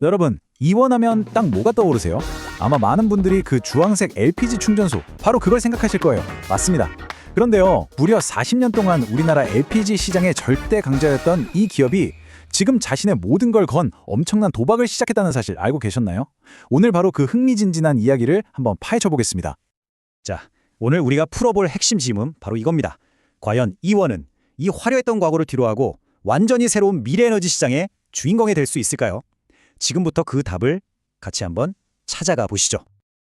여러분, 이원하면 딱 뭐가 떠오르세요? 아마 많은 분들이 그 주황색 LPG 충전소, 바로 그걸 생각하실 거예요. 맞습니다. 그런데요, 무려 40년 동안 우리나라 LPG 시장의 절대 강자였던 이 기업이 지금 자신의 모든 걸 건 엄청난 도박을 시작했다는 사실 알고 계셨나요? 오늘 바로 그 흥미진진한 이야기를 한번 파헤쳐 보겠습니다. 자, 오늘 우리가 풀어볼 핵심 질문 바로 이겁니다. 과연 이원은 이 화려했던 과거를 뒤로하고 완전히 새로운 미래에너지 시장의 주인공이 될 수 있을까요? 지금부터 그 답을 같이 한번 찾아가 보시죠.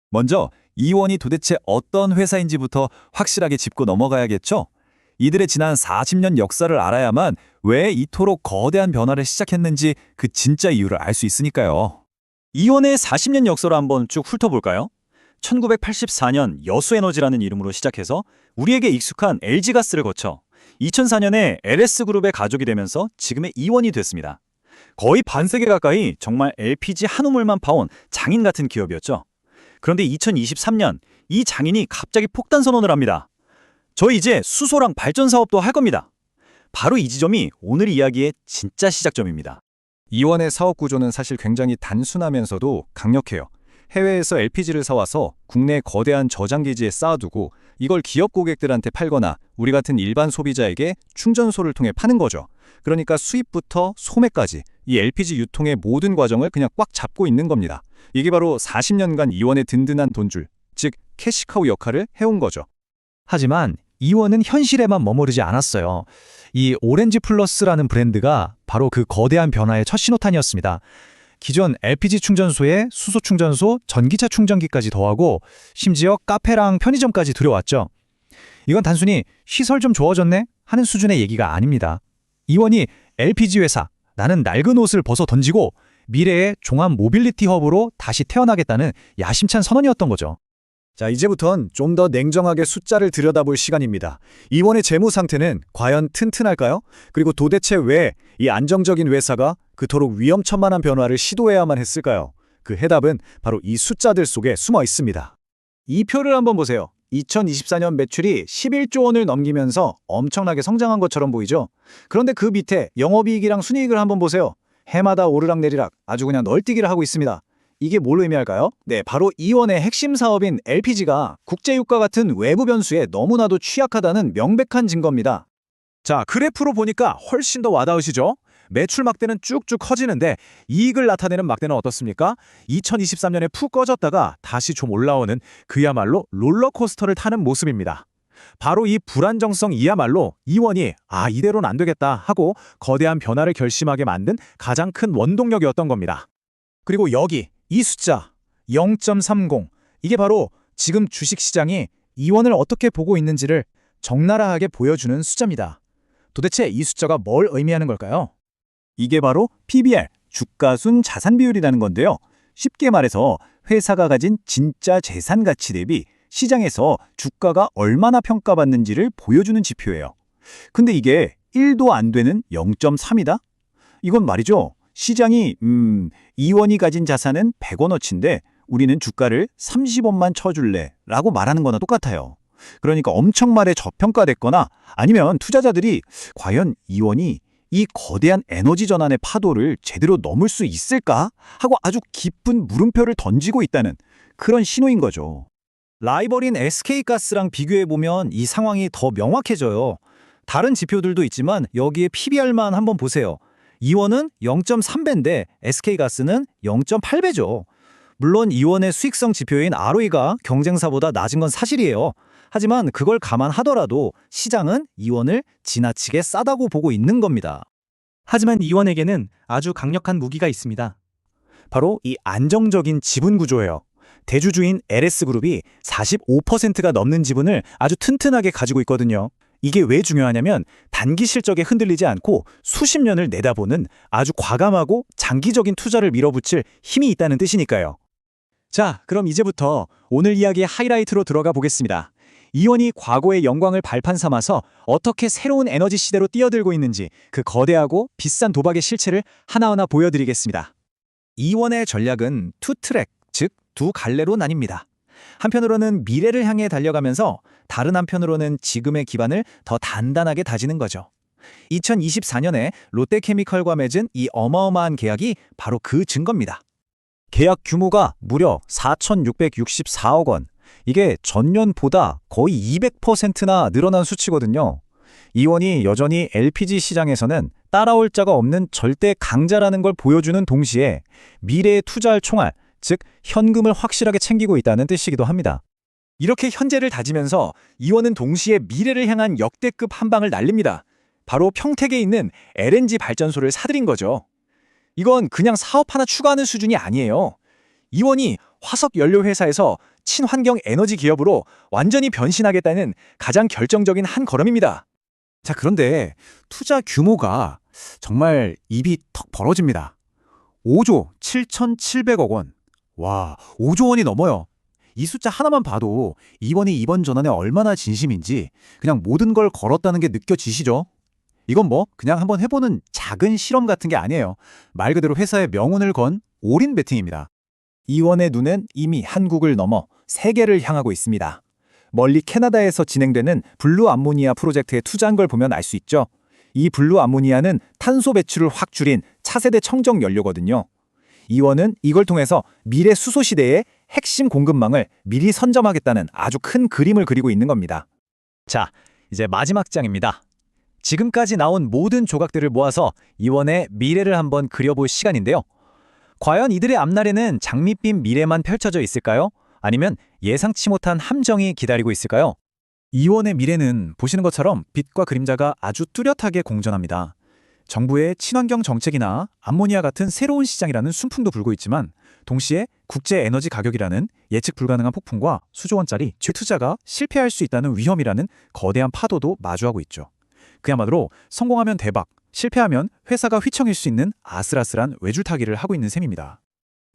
먼저 이원이 도대체 어떤 회사인지부터 확실하게 짚고 넘어가야겠죠? 이들의 지난 40년 역사를 알아야만 왜 이토록 거대한 변화를 시작했는지 그 진짜 이유를 알 수 있으니까요. 이원의 40년 역사를 한번 쭉 훑어볼까요? 1984년 여수에너지라는 이름으로 시작해서 우리에게 익숙한 LG가스를 거쳐 2004년에 LS그룹의 가족이 되면서 지금의 이원이 됐습니다. 거의 반세기 가까이 정말 LPG 한 우물만 파온 장인 같은 기업이었죠. 그런데 2023년 이 장인이 갑자기 폭탄 선언을 합니다. 저희 이제 수소랑 발전 사업도 할 겁니다. 바로 이 지점이 오늘 이야기의 진짜 시작점입니다. 이원의 사업 구조는 사실 굉장히 단순하면서도 강력해요. 해외에서 LPG를 사와서 국내 거대한 저장기지에 쌓아두고 이걸 기업 고객들한테 팔거나 우리 같은 일반 소비자에게 충전소를 통해 파는 거죠. 그러니까 수입부터 소매까지 이 LPG 유통의 모든 과정을 그냥 꽉 잡고 있는 겁니다. 이게 바로 40년간 이원의 든든한 돈줄, 즉 캐시카우 역할을 해온 거죠. 하지만 이원은 현실에만 머무르지 않았어요. 이 오렌지 플러스라는 브랜드가 바로 그 거대한 변화의 첫 신호탄이었습니다. 기존 LPG 충전소에 수소 충전소, 전기차 충전기까지 더하고 심지어 카페랑 편의점까지 들여왔죠. 이건 단순히 시설 좀 좋아졌네 하는 수준의 얘기가 아닙니다. 이원이 LPG 회사, 나는 낡은 옷을 벗어 던지고 미래의 종합 모빌리티 허브로 다시 태어나겠다는 야심찬 선언이었던 거죠. 자, 이제부턴 좀 더 냉정하게 숫자를 들여다볼 시간입니다. 이원의 재무 상태는 과연 튼튼할까요? 그리고 도대체 왜 이 안정적인 회사가 그토록 위험천만한 변화를 시도해야만 했을까요? 그 해답은 바로 이 숫자들 속에 숨어 있습니다. 이 표를 한번 보세요. 2024년 매출이 11조 원을 넘기면서 엄청나게 성장한 것처럼 보이죠? 그런데 그 밑에 영업이익이랑 순이익을 한번 보세요. 해마다 오르락내리락 아주 그냥 널뛰기를 하고 있습니다. 이게 뭘 의미할까요? 네, 바로 이원의 핵심 사업인 LPG가 국제유가 같은 외부 변수에 너무나도 취약하다는 명백한 증거입니다. 자, 그래프로 보니까 훨씬 더 와닿으시죠? 매출 막대는 쭉쭉 커지는데 이익을 나타내는 막대는 어떻습니까? 2023년에 푹 꺼졌다가 다시 좀 올라오는 그야말로 롤러코스터를 타는 모습입니다. 바로 이 불안정성이야말로 이원이 이대로는 안 되겠다 하고 거대한 변화를 결심하게 만든 가장 큰 원동력이었던 겁니다. 그리고 여기 이 숫자 0.30, 이게 바로 지금 주식시장이 이원을 어떻게 보고 있는지를 적나라하게 보여주는 숫자입니다. 도대체 이 숫자가 뭘 의미하는 걸까요? 이게 바로 PBR, 주가순 자산 비율이라는 건데요. 쉽게 말해서 회사가 가진 진짜 재산 가치 대비 시장에서 주가가 얼마나 평가받는지를 보여주는 지표예요. 근데 이게 1도 안 되는 0.3이다? 이건 말이죠. 시장이 이원이 가진 자산은 100원어치인데 우리는 주가를 30원만 쳐줄래 라고 말하는 거나 똑같아요. 그러니까 엄청 말에 저평가됐거나 아니면 투자자들이 과연 이원이 이 거대한 에너지 전환의 파도를 제대로 넘을 수 있을까 하고 아주 깊은 물음표를 던지고 있다는 그런 신호인 거죠. 라이벌인 SK가스랑 비교해보면 이 상황이 더 명확해져요. 다른 지표들도 있지만 여기에 PBR만 한번 보세요. 이원은 0.3배인데 SK가스는 0.8배죠. 물론 이원의 수익성 지표인 ROE가 경쟁사보다 낮은 건 사실이에요. 하지만 그걸 감안하더라도 시장은 이원을 지나치게 싸다고 보고 있는 겁니다. 하지만 이원에게는 아주 강력한 무기가 있습니다. 바로 이 안정적인 지분 구조예요. 대주주인 LS그룹이 45%가 넘는 지분을 아주 튼튼하게 가지고 있거든요. 이게 왜 중요하냐면 단기 실적에 흔들리지 않고 수십 년을 내다보는 아주 과감하고 장기적인 투자를 밀어붙일 힘이 있다는 뜻이니까요. 자, 그럼 이제부터 오늘 이야기의 하이라이트로 들어가 보겠습니다. 이원이 과거의 영광을 발판 삼아서 어떻게 새로운 에너지 시대로 뛰어들고 있는지 그 거대하고 비싼 도박의 실체를 하나하나 보여드리겠습니다. 이원의 전략은 투트랙, 즉 두 갈래로 나뉩니다. 한편으로는 미래를 향해 달려가면서 다른 한편으로는 지금의 기반을 더 단단하게 다지는 거죠. 2024년에 롯데케미컬과 맺은 이 어마어마한 계약이 바로 그 증거입니다. 계약 규모가 무려 4,664억 원. 이게 전년보다 거의 200%나 늘어난 수치거든요. 이원이 여전히 LPG 시장에서는 따라올 자가 없는 절대 강자라는 걸 보여주는 동시에 미래에 투자할 총알, 즉 현금을 확실하게 챙기고 있다는 뜻이기도 합니다. 이렇게 현재를 다지면서 이원은 동시에 미래를 향한 역대급 한 방을 날립니다. 바로 평택에 있는 LNG 발전소를 사들인 거죠. 이건 그냥 사업 하나 추가하는 수준이 아니에요. 이원이 화석 연료 회사에서 친환경 에너지 기업으로 완전히 변신하겠다는 가장 결정적인 한 걸음입니다. 자, 그런데 투자 규모가 정말 입이 턱 벌어집니다. 5조 7,700억 원. 와, 5조 원이 넘어요. 이 숫자 하나만 봐도 이원이 이번 전환에 얼마나 진심인지 그냥 모든 걸 걸었다는 게 느껴지시죠? 이건 뭐 그냥 한번 해보는 작은 실험 같은 게 아니에요. 말 그대로 회사의 명운을 건 올인 베팅입니다. 이원의 눈은 이미 한국을 넘어 세계를 향하고 있습니다. 멀리 캐나다에서 진행되는 블루 암모니아 프로젝트에 투자한 걸 보면 알 수 있죠. 이 블루 암모니아는 탄소 배출을 확 줄인 차세대 청정 연료거든요. 이원은 이걸 통해서 미래 수소 시대의 핵심 공급망을 미리 선점하겠다는 아주 큰 그림을 그리고 있는 겁니다. 자, 이제 마지막 장입니다. 지금까지 나온 모든 조각들을 모아서 이원의 미래를 한번 그려볼 시간인데요. 과연 이들의 앞날에는 장밋빛 미래만 펼쳐져 있을까요? 아니면 예상치 못한 함정이 기다리고 있을까요? 이원의 미래는 보시는 것처럼 빛과 그림자가 아주 뚜렷하게 공존합니다. 정부의 친환경 정책이나 암모니아 같은 새로운 시장이라는 순풍도 불고 있지만 동시에 국제 에너지 가격이라는 예측 불가능한 폭풍과 수조 원짜리 재투자가 실패할 수 있다는 위험이라는 거대한 파도도 마주하고 있죠. 그야말로 성공하면 대박, 실패하면 회사가 휘청일 수 있는 아슬아슬한 외줄타기를 하고 있는 셈입니다.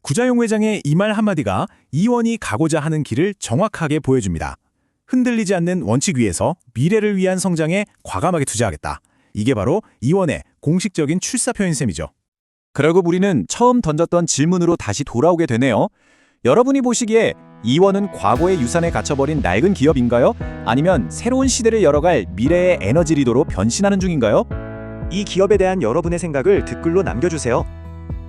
구자용 회장의 이 말 한마디가 이원이 가고자 하는 길을 정확하게 보여줍니다. 흔들리지 않는 원칙 위에서 미래를 위한 성장에 과감하게 투자하겠다. 이게 바로 이원의 공식적인 출사표인 셈이죠. 결국 우리는 처음 던졌던 질문으로 다시 돌아오게 되네요. 여러분이 보시기에 이원은 과거의 유산에 갇혀버린 낡은 기업인가요? 아니면 새로운 시대를 열어갈 미래의 에너지 리더로 변신하는 중인가요? 이 기업에 대한 여러분의 생각을 댓글로 남겨주세요.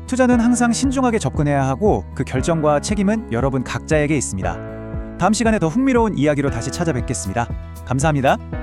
투자는 항상 신중하게 접근해야 하고 그 결정과 책임은 여러분 각자에게 있습니다. 다음 시간에 더 흥미로운 이야기로 다시 찾아뵙겠습니다. 감사합니다.